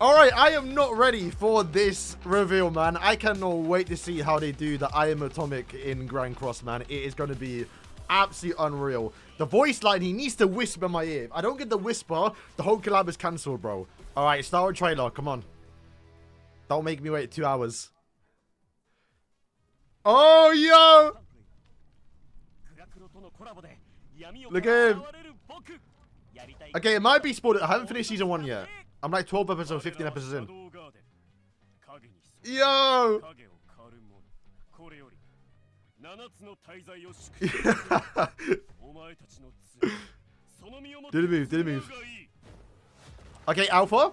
All right, I am not ready for this reveal, man. I cannot wait to see how they do the I am Atomic in Grand Cross, man. It is going to be absolutely unreal. The voice line, he needs to whisper in my ear. If I don't get the whisper, the whole collab is cancelled, bro. All right, start with trailer. Come on. Don't make me wait 2 hours. Oh, yo! Look at him. Okay, it might be spoiled. I haven't finished season 1 yet. I'm like 12 episodes, 15 episodes in. Yo! Didn't move. Okay, Alpha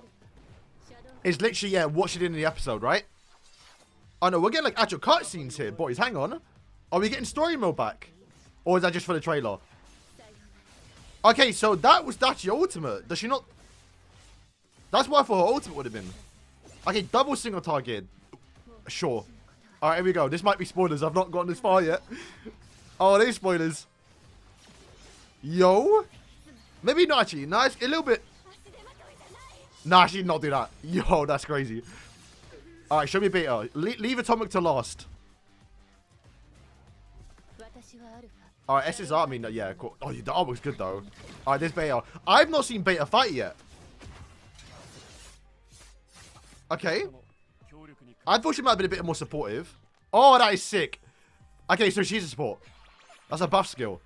is literally, yeah, what she did in the episode, right? Oh no, we're getting like actual cutscenes here, boys. Hang on. Are we getting story mode back? Or is that just for the trailer? Okay, so that was Dachi ultimate. Does she not? That's what I thought her ultimate would have been. Okay, double single target. Sure. Alright, here we go. This might be spoilers. I've not gotten this far yet. Oh, there's spoilers. Yo. Maybe not actually. Nice. A little bit. Nah, she did not do that. Yo, that's crazy. Alright, show me beta. Leave Atomic to last. Alright, SSR, I mean, yeah, cool. Oh, that looks good though. Alright, there's beta. I've not seen beta fight yet. Okay. I thought she might have been a bit more supportive. Oh, that is sick. Okay, so she's a support. That's a buff skill.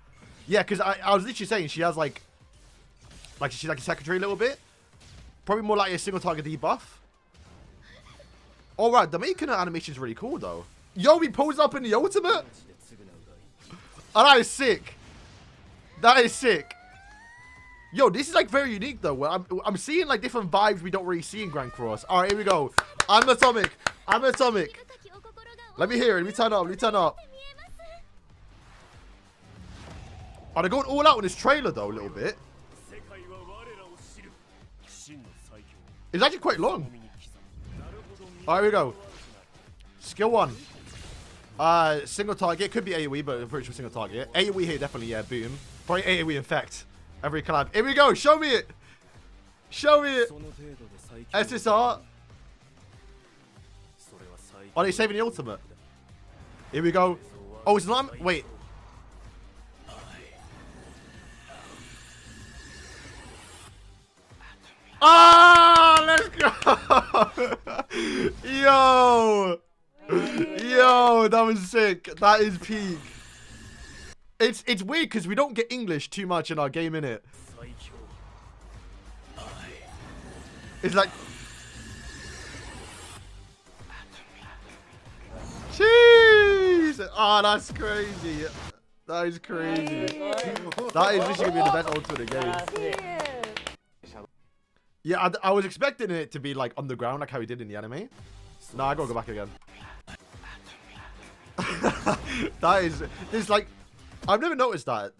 Yeah, because I was literally saying she has like she's like a secretary a little bit. Probably more like a single target debuff. Alright, the making animation is really cool though. Yo, we posed up in the ultimate? Oh, that is sick. That is sick. Yo, this is like very unique though. I'm seeing like different vibes we don't really see in Grand Cross. Alright, here we go. I'm Atomic. I'm Atomic. Let me hear it. Let me turn up. Let me turn up. Oh, they're going all out in this trailer though, a little bit. It's actually quite long. Alright, here we go. Skill 1. Single target. Could be AoE, but I'm pretty sure single target. AoE here, definitely, yeah, boom. Probably AoE infect. Every collab. Here we go. Show me it. Show me it. SSR. Are they saving the ultimate? Here we go. Oh, it's not. Wait. Ah, let's go. Yo. Yo, that was sick. That is peak. It's weird because we don't get English too much in our game, innit? It's like... Jeez! Oh, that's crazy. That is crazy. That is literally going to be the best ultimate in the game. Yeah, I was expecting it to be like underground, like how he did in the anime. Nah, I gotta go back again. That is... It's like... I've never noticed that.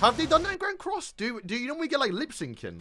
Have they done that in Grand Cross? Do you normally get like lip syncing?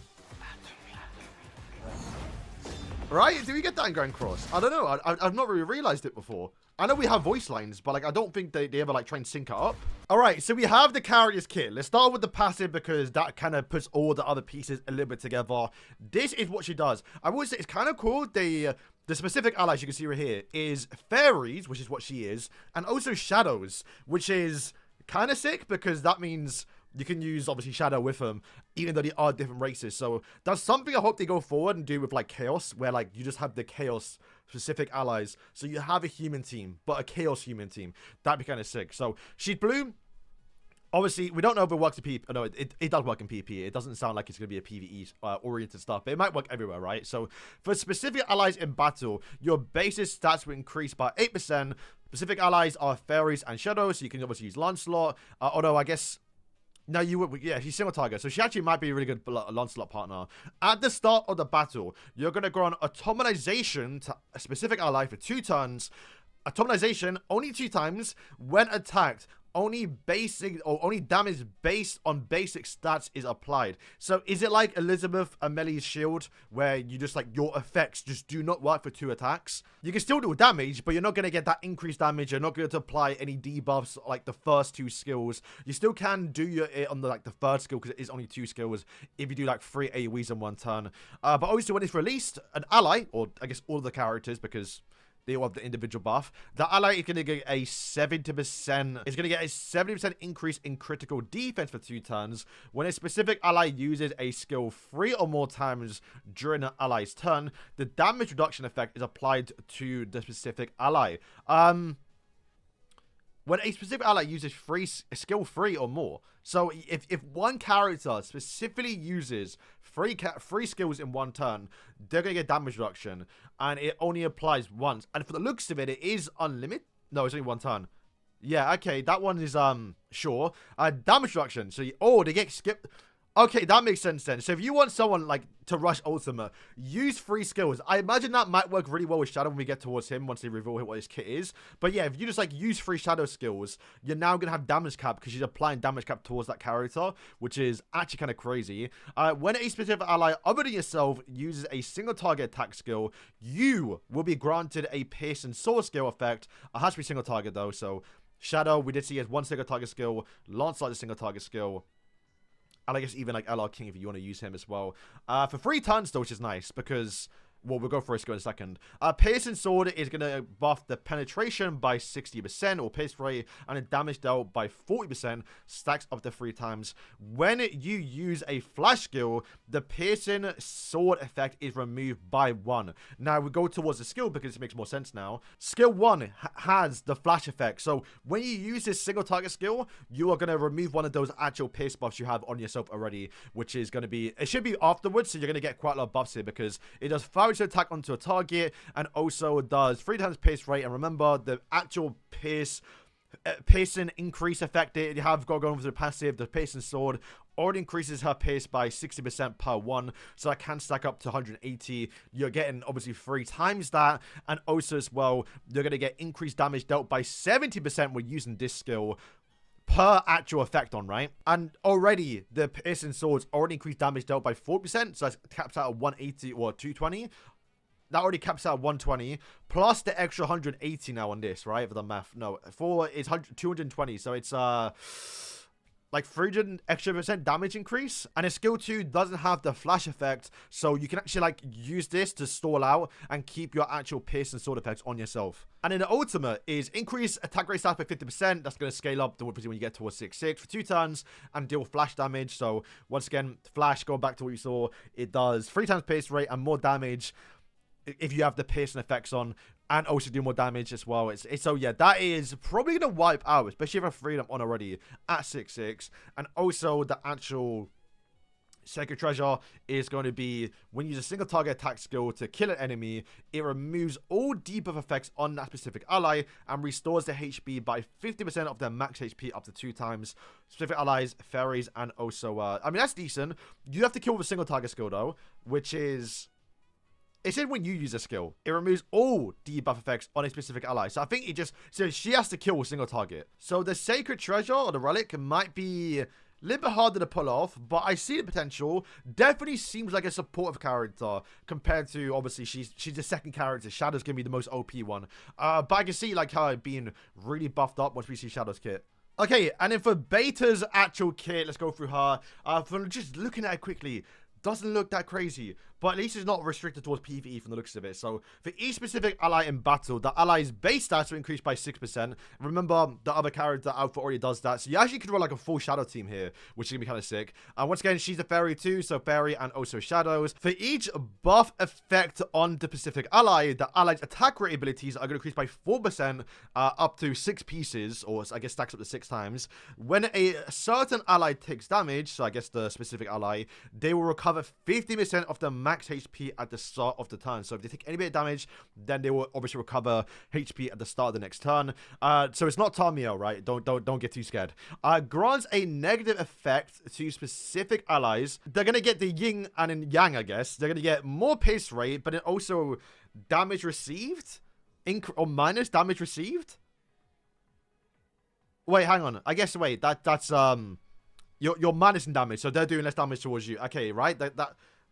Right? Do we get that in Grand Cross? I don't know. I've not really realized it before. I know we have voice lines, but like I don't think they ever like try and sync it up. All right, so we have the character's kit. Let's start with the passive because that kind of puts all the other pieces a little bit together. This is what she does. I would say it's kind of cool. The specific allies you can see right here is fairies, which is what she is, and also shadows, which is kind of sick because that means you can use obviously shadow with them even though they are different races. So that's something I hope they go forward and do with like chaos, where like you just have the chaos specific allies, so you have a human team but a chaos human team. That'd be kind of sick. So she's blue. Obviously, we don't know if it works in PvP. No, it does work in PvP. It doesn't sound like it's going to be a PvE oriented stuff, but it might work everywhere, right? So for specific allies in battle, your basis stats will increase by 8%. Specific allies are fairies and shadows, so you can obviously use Lancelot. Although I guess... No, you would... Yeah, she's single target, so she actually might be a really good Lancelot partner. At the start of the battle, you're going to go on Atomization to a specific ally for 2 turns. Atomization only 2 times. When attacked, only basic or only damage based on basic stats is applied. So is it like Elizabeth Ameli's shield where you just like your effects just do not work for 2 attacks? You can still do damage, but you're not going to get that increased damage. You're not going to apply any debuffs like the first 2 skills. You still can do it on the like the 3rd skill because it is only 2 skills if you do like 3 AoEs in 1 turn. But obviously when it's released, an ally, or I guess all of the characters, because they all have the individual buff, the ally is going to get a 70%. It's going to get a 70% increase in critical defense for 2 turns when a specific ally uses a skill 3 or more times during an ally's turn. The damage reduction effect is applied to the specific ally. When a specific ally uses skill 3 or more. So if one character specifically uses 3 skills in 1 turn, they're going to get damage reduction. And it only applies once. And for the looks of it, it is unlimited. No, it's only 1 turn. Yeah, okay, that one is, sure. Damage reduction. So, they get skipped. Okay, that makes sense then. So if you want someone like to rush Ultima, use 3 skills. I imagine that might work really well with Shadow when we get towards him once they reveal what his kit is. But yeah, if you just like use 3 Shadow skills, you're now going to have damage cap because she's applying damage cap towards that character, which is actually kind of crazy. When a specific ally other than yourself uses a single target attack skill, you will be granted a Pierce and Sword skill effect. It has to be single target though, so Shadow, we did see he has 1 single target skill, Lancelot is a single target skill. And I guess even like LR King if you want to use him as well. For 3 turns though, which is nice because, well, we'll go for a skill in a second. Pierce and Sword is going to buff the penetration by 60% or pierce rate and the damage dealt by 40%, stacks up to 3 times. When you use a flash skill, the piercing sword effect is removed by 1. Now we go towards the skill because it makes more sense now. Skill 1 has the flash effect. So when you use this single target skill, you are going to remove one of those actual pierce buffs you have on yourself already, which is going to be, it should be afterwards, so you're going to get quite a lot of buffs here because it does 5 attack onto a target and also does 3 times pierce rate. And remember, the actual piercing increase effect that you have got going with the passive, the piercing sword already increases her pierce by 60% per 1, so that can stack up to 180. You're getting obviously 3 times that, and also as well you're going to get increased damage dealt by 70% when using this skill per actual effect on, right? And already the piercing swords already increased damage dealt by 4%, so that caps out at 180 or 220. That already caps out at 120, plus the extra 180 now on this, right? For the math. No, 4 is 220, so it's like 300 extra % damage increase. And a skill 2 doesn't have the flash effect, so you can actually like use this to stall out and keep your actual pierce and sword effects on yourself. And then the ultimate is increase attack rate stats by 50%. That's going to scale up to when you get towards 6/6 for 2 turns and deal flash damage. So once again, flash, going back to what you saw, it does 3 times pierce rate and more damage if you have the piercing effects on, and also do more damage as well. So yeah, that is probably going to wipe out, especially if I have freedom on already at 6/6. And also the actual Sacred Treasure is going to be when you use a single target attack skill to kill an enemy, it removes all debuff effects on that specific ally and restores the HP by 50% of their max HP up to 2 times. Specific allies, fairies, and also I mean, that's decent. You have to kill with a single target skill though, which is, it said when you use a skill, it removes all debuff effects on a specific ally. So I think it just says she has to kill a single target. So the Sacred Treasure or the Relic might be a little bit harder to pull off, but I see the potential. Definitely seems like a supportive character compared to, obviously, she's the second character. Shadow's going to be the most OP one. But I can see like her being really buffed up once we see Shadow's kit. Okay, and then for Beta's actual kit, let's go through her. For just looking at it quickly, doesn't look that crazy, but at least it's not restricted towards PvE from the looks of it. So for each specific ally in battle, the ally's base stats will increase by 6%. Remember, the other character outfit already does that, so you actually could run like a full shadow team here, which is gonna be kind of sick. And once again, she's a fairy too, so fairy and also shadows. For each buff effect on the specific ally, the ally's attack rate abilities are gonna increase by 4%, up to 6 pieces, or I guess stacks up to 6 times. When a certain ally takes damage, so I guess the specific ally, they will recover 50% of the max HP at the start of the turn. So if they take any bit of damage, then they will obviously recover HP at the start of the next turn. So it's not Tamio, right? Don't get too scared. Grants a negative effect to specific allies. They're gonna get the yin and yang, I guess. They're gonna get more pace rate, but then also damage received, or minus damage received. Wait, hang on. I guess, wait, that's, you're minusing damage, so they're doing less damage towards you. Okay, right?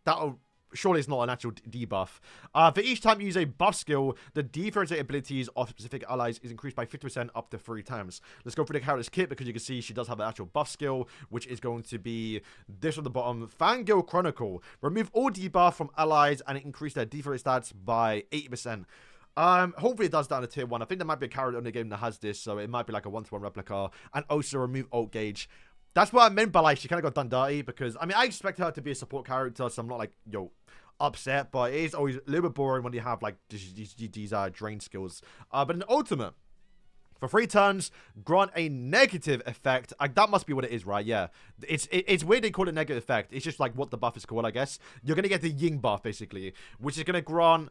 That'll... Surely it's not an actual debuff. For each time you use a buff skill, the differentiate abilities of specific allies is increased by 50% up to 3 times. Let's go through the character's kit because you can see she does have an actual buff skill, which is going to be this on the bottom. Fangirl Chronicle. Remove all debuff from allies and increase their default stats by 80%. Hopefully it does that on a tier 1. I think there might be a character in the game that has this, so it might be like a 1-to-1 replica. And also remove ult gauge. That's what I meant by, like, she kind of got done dirty because, I mean, I expect her to be a support character, so I'm not, like, upset, but it is always a little bit boring when you have, like, these drain skills. But in ultimate, for 3 turns, grant a negative effect. That must be what it is, right? Yeah. It's weird they call it negative effect. It's just, like, what the buff is called, I guess. You're going to get the Ying buff, basically, which is going to grant...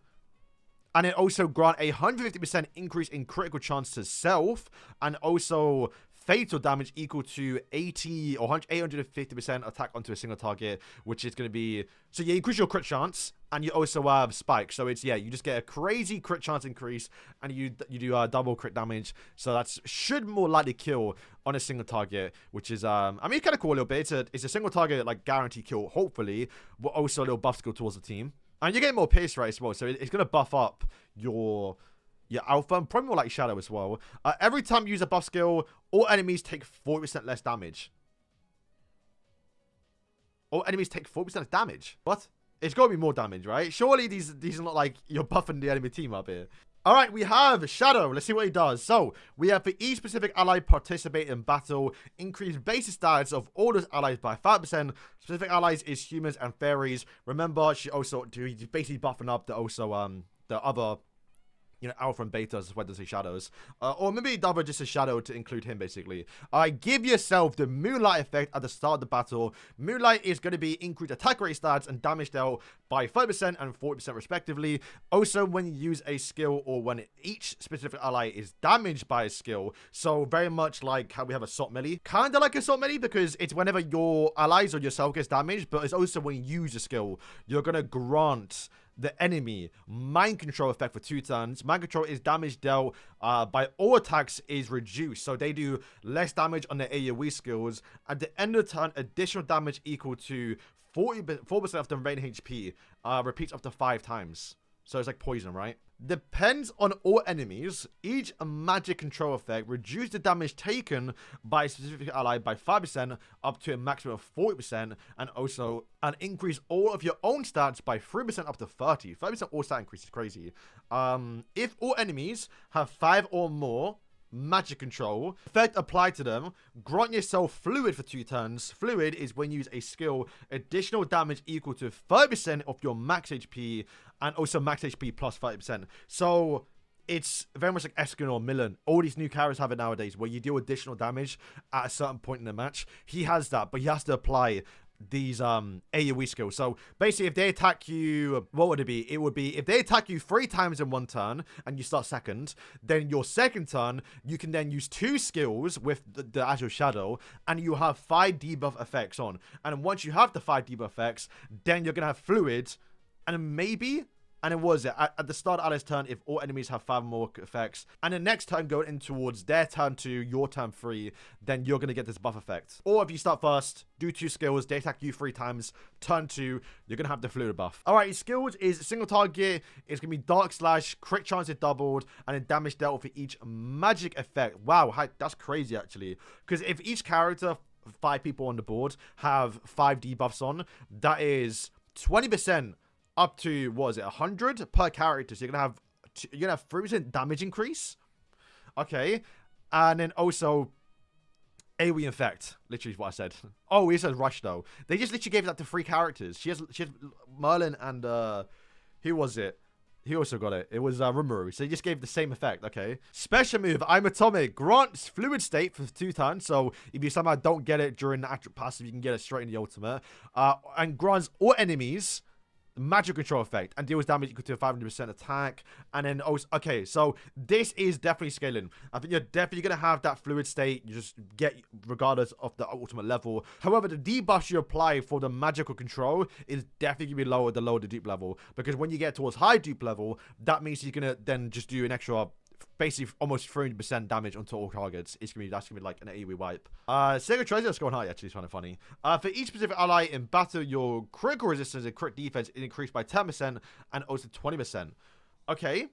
And it also grant a 150% increase in critical chance to self, and also fatal damage equal to 80 or 850% attack onto a single target, which is going to be... So you increase your crit chance, and you also have spike. So it's, yeah, you just get a crazy crit chance increase, and you do double crit damage. So that should more likely kill on a single target, which is, I mean, it's kind of cool a little bit. It's a single target, like, guaranteed kill, hopefully, but also a little buff skill towards the team. And you're getting more pierce rate as well, so it's going to buff up your alpha, and probably more like shadow as well. Every time you use a buff skill, all enemies take 40% less damage. All enemies take 40% less damage? What? It's got to be more damage, right? Surely these are not like you're buffing the enemy team up here. Alright, we have Shadow. Let's see what he does. So, we have for each specific ally participate in battle, increase basic stats of all those allies by 5%. Specific allies is humans and fairies. Remember, she's basically buffing up the other... alpha and betas as well as the shadows. Or maybe double just a shadow to include him, basically. Give yourself the Moonlight effect at the start of the battle. Moonlight is going to be increased attack rate stats and damage dealt by 5% and 40% respectively. Also, when you use a skill or when each specific ally is damaged by a skill. So, very much like how we have Assault Melee. Kind of like Assault Melee because it's whenever your allies or yourself gets damaged, but it's also when you use a skill, you're going to grant the enemy mind control effect for 2 turns. Mind control is damage dealt by all attacks is reduced, so they do less damage on their AoE skills. At the end of the turn, additional damage equal to 4% of the remaining HP repeats up to 5 times. So it's like poison, right? Depends on all enemies. Each magic control effect reduces the damage taken by a specific ally by 5% up to a maximum of 40%, and also increase all of your own stats by 3% up to 30. 30% all stat increase is crazy. If all enemies have 5 or more magic control effect applied to them, grant yourself fluid for 2 turns. Fluid is when you use a skill, additional damage equal to 5% of your max HP, and also max HP plus 5%. So it's very much like Eskin or Millen. All these new characters have it nowadays where you deal additional damage at a certain point in the match. He has that, but he has to apply these AoE skills. So basically, if they attack you, what would it be? It would be if they attack you 3 times in 1 turn and you start second, then your second turn you can then use 2 skills with the actual shadow, and you have 5 debuff effects on. And once you have the 5 debuff effects, then you're gonna have fluid, and maybe. And it was at the start of Alice's turn, if all enemies have 5 more effects, and the next turn going in towards their turn 2, your turn 3, then you're going to get this buff effect. Or if you start first, do 2 skills, they attack you 3 times, turn 2, you're going to have the fluid buff. Alright, his skills is single target, it's going to be Dark Slash, crit chance is doubled, and then damage dealt for each magic effect. Wow, that's crazy actually. Because if each character, 5 people on the board, have 5 debuffs on, that is 20%. Up to, what is it, 100 per character. So you're gonna have 3% damage increase. Okay. And then also AoE effect. Literally is what I said. Oh, it says rush though. They just literally gave that to 3 characters. She has Merlin and who was it? He also got it. It was Rimuru. So he just gave the same effect. Okay. Special move. I'm Atomic. Grants fluid state for 2 turns. So if you somehow don't get it during the actual passive, you can get it straight in the ultimate. And grants all enemies magic control effect and deals damage equal to a 500% attack. And then also, okay, so this is definitely scaling. I think you're definitely gonna have that fluid state you just get regardless of the ultimate level. However, the debuff you apply for the magical control is definitely gonna be lower the dupe level, because when you get towards high dupe level, that means you're gonna then just do an extra basically almost 300% damage onto all targets. That's gonna be like an AoE wipe. Sega Treasure's going high, actually. It's kind of funny. For each specific ally in battle, your critical resistance and crit defense is increased by 10% and also 20%. Okay.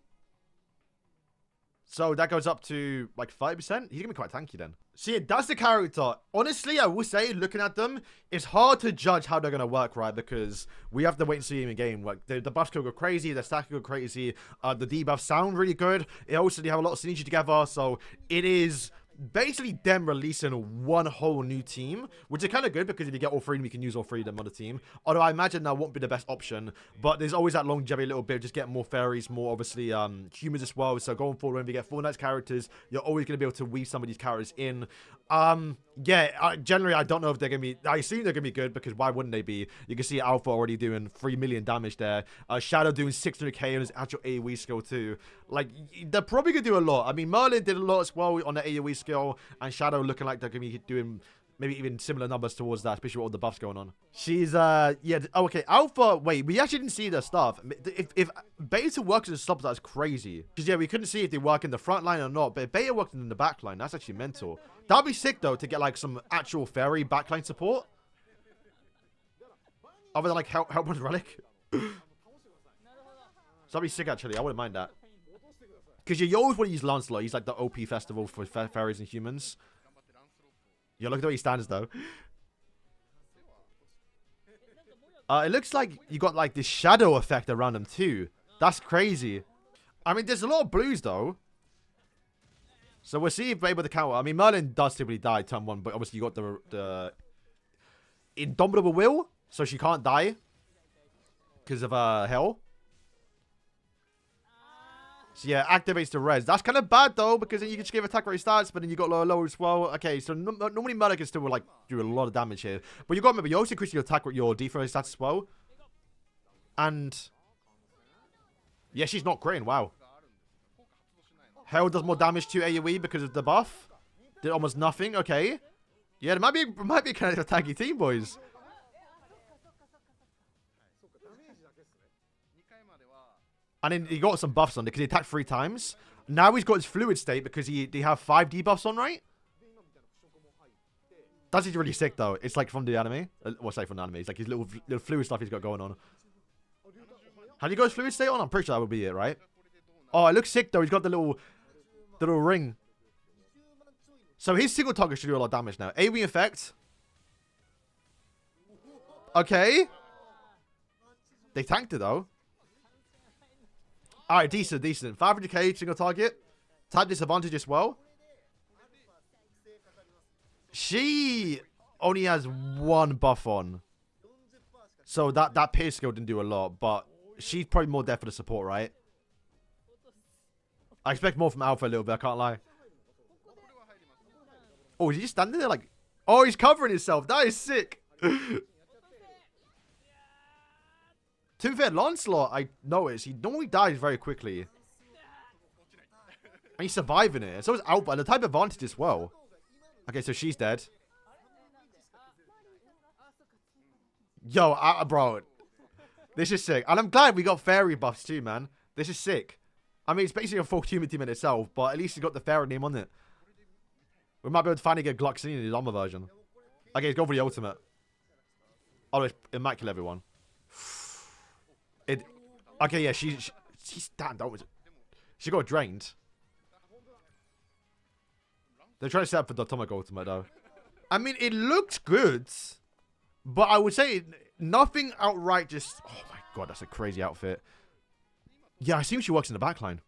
So that goes up to like 5%. He's gonna be quite tanky then. So yeah, that's the character. Honestly, I will say, looking at them, it's hard to judge how they're gonna work, right? Because we have to wait and see them in game. Like the buffs could go crazy, the stats could go crazy. The debuffs sound really good. It also, they have a lot of synergy together. So it is basically them releasing one whole new team, which is kind of good because if you get all three, we can use all three of them on the team. Although I imagine that won't be the best option, but there's always that longevity a little bit, just getting more fairies, more obviously humans as well. So going forward, when we get Full Knights characters, you're always going to be able to weave some of these characters in. Generally, I don't know if they're going to be, I assume they're going to be good because why wouldn't they be? You can see Alpha already doing 3 million damage there. Shadow doing 600k on his actual AoE skill too. Like, they're probably going to do a lot. I mean, Merlin did a lot as well on the AoE skill, and Shadow looking like they're going to be doing maybe even similar numbers towards that, especially with all the buffs going on. She's, yeah, oh, okay, Alpha, wait, we actually didn't see their stuff. If Beta works in subs, that's crazy. Because, yeah, we couldn't see if they work in the front line or not, but if Beta worked in the back line, that's actually mental. That'd be sick, though, to get, like, some actual fairy backline support. Other than, like, help with Relic. So that'd be sick, actually. I wouldn't mind that. Because you always want to use Lancelot. He's, like, the OP festival for fairies and humans. Yo, look at the way he stands, though. It looks like you got, like, this shadow effect around him, too. That's crazy. I mean, there's a lot of blues, though. So we'll see if we're able to counter. I mean, Merlin does typically die turn 1, but obviously you got the Indomitable Will, so she can't die because of hell. So yeah, activates the res. That's kind of bad though, because then you can just give attack rate stats, but then you got lower as well. Okay, so normally Merlin can still like do a lot of damage here, but you got to remember you also increase your attack rate, your defense stats as well. And yeah, she's not critting. Wow. Hell does more damage to AoE because of the buff. Did almost nothing. Okay. Yeah, it might be kind of a tanky team, boys. And then he got some buffs on it because he attacked 3 times. Now he's got his fluid state because they have 5 debuffs on, right? That's really sick though. It's like from the anime. Well, say from the anime. It's like his little fluid stuff he's got going on. How do you go his fluid state on? I'm pretty sure that would be it, right? Oh, it looks sick though. He's got the little ring. So his single target should do a lot of damage now. AoE effect. Okay. They tanked it though. Alright, decent. 500k single target. Type disadvantage as well. She only has 1 buff on. So that Pierce skill didn't do a lot, but she's probably more there for the support, right? I expect more from Alpha a little bit, I can't lie. Oh, is he just standing there like... Oh, he's covering himself. That is sick. To be fair, Lancelot, I noticed, he normally dies very quickly. And he's surviving it. So is Alpha, and the type advantage as well. Okay, so she's dead. Yo, bro. This is sick. And I'm glad we got fairy buffs too, man. This is sick. I mean, it's basically a full human team in itself, but at least he's got the fairy name on it. We might be able to finally get Gluxine in his armor version. Okay, he's going for the ultimate. Oh, it might kill everyone. Okay, yeah, she's damn, that was it. She got drained. They're trying to set up for the Timecode ultimate though. I mean, it looked good, but I would say nothing outright just... Oh my god, that's a crazy outfit. Yeah, I assume she works in the backline.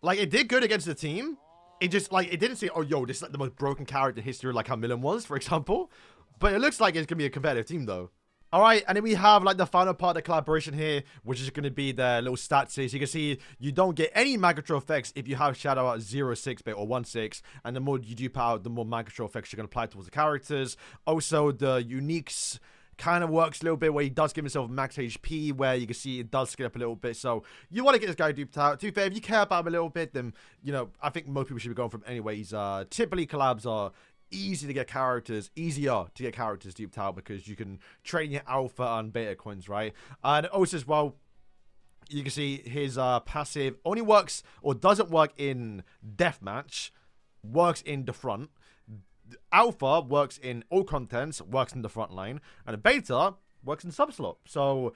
Like, it did good against the team. It just, like, it didn't say, oh, yo, this is like the most broken character in history, like how Milan was, for example. But it looks like it's going to be a competitive team, though. All right, and then we have, like, the final part of the collaboration here, which is going to be the little stats here. So you can see you don't get any Magatro effects if you have Shadow at 0.6 bit or 1.6. And the more you do power, the more Magatro effects you're going to apply towards the characters. Also, the uniques kind of works a little bit where he does give himself max HP, where you can see it does scale up a little bit. So you want to get this guy duped out. To be fair, if you care about him a little bit, then, you know, I think most people should be going from anyways. Typically, collabs are easy to get characters, easier to get characters duped out because you can train your alpha and beta coins, right? And also as well, You can see his passive only works or doesn't work in deathmatch, works in the front. Alpha works in all contents, works in the front line, and the beta works in subslot. So,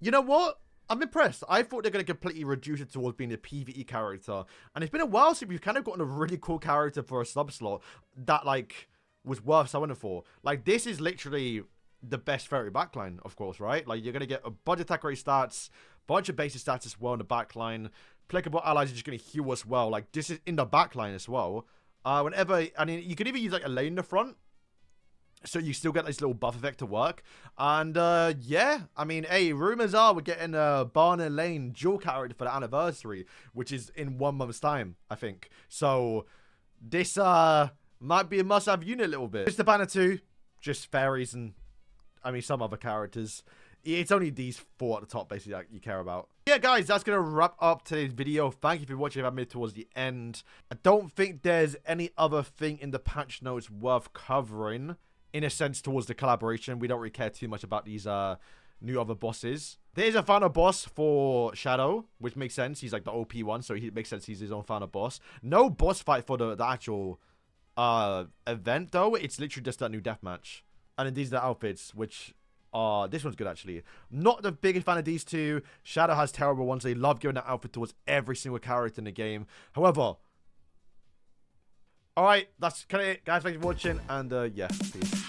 you know what? I'm impressed. I thought they're going to completely reduce it towards being a PvE character. And it's been a while since we've kind of gotten a really cool character for a subslot that, like, was worth summoning for. Like, this is literally the best fairy backline, of course, right? Like, you're going to get a bunch of attack rate stats, bunch of basic stats as well in the backline. Applicable allies are just going to heal as well. Like, this is in the backline as well. Whenever, I mean, you could even use, like, a lane in the front. So you still get this little buff effect to work. And, yeah. I mean, hey, rumors are we're getting a Barna Lane dual character for the anniversary, which is in 1 month's time, I think. So, this, might be a must-have unit a little bit. It's the banner 2. Just fairies and, I mean, some other characters. It's only these 4 at the top, basically, that you care about. Yeah, guys, that's going to wrap up today's video. Thank you for watching. I've made it towards the end. I don't think there's any other thing in the patch notes worth covering. In a sense, towards the collaboration. We don't really care too much about these new other bosses. There's a final boss for Shadow, which makes sense. He's like the OP one, so it makes sense he's his own final boss. No boss fight for the actual event, though. It's literally just that new deathmatch. And then these are the outfits, which are... This one's good, actually. Not the biggest fan of these two. Shadow has terrible ones. They love giving that outfit towards every single character in the game. However... Alright, that's kind of it, guys. Thanks for watching, and yeah, peace.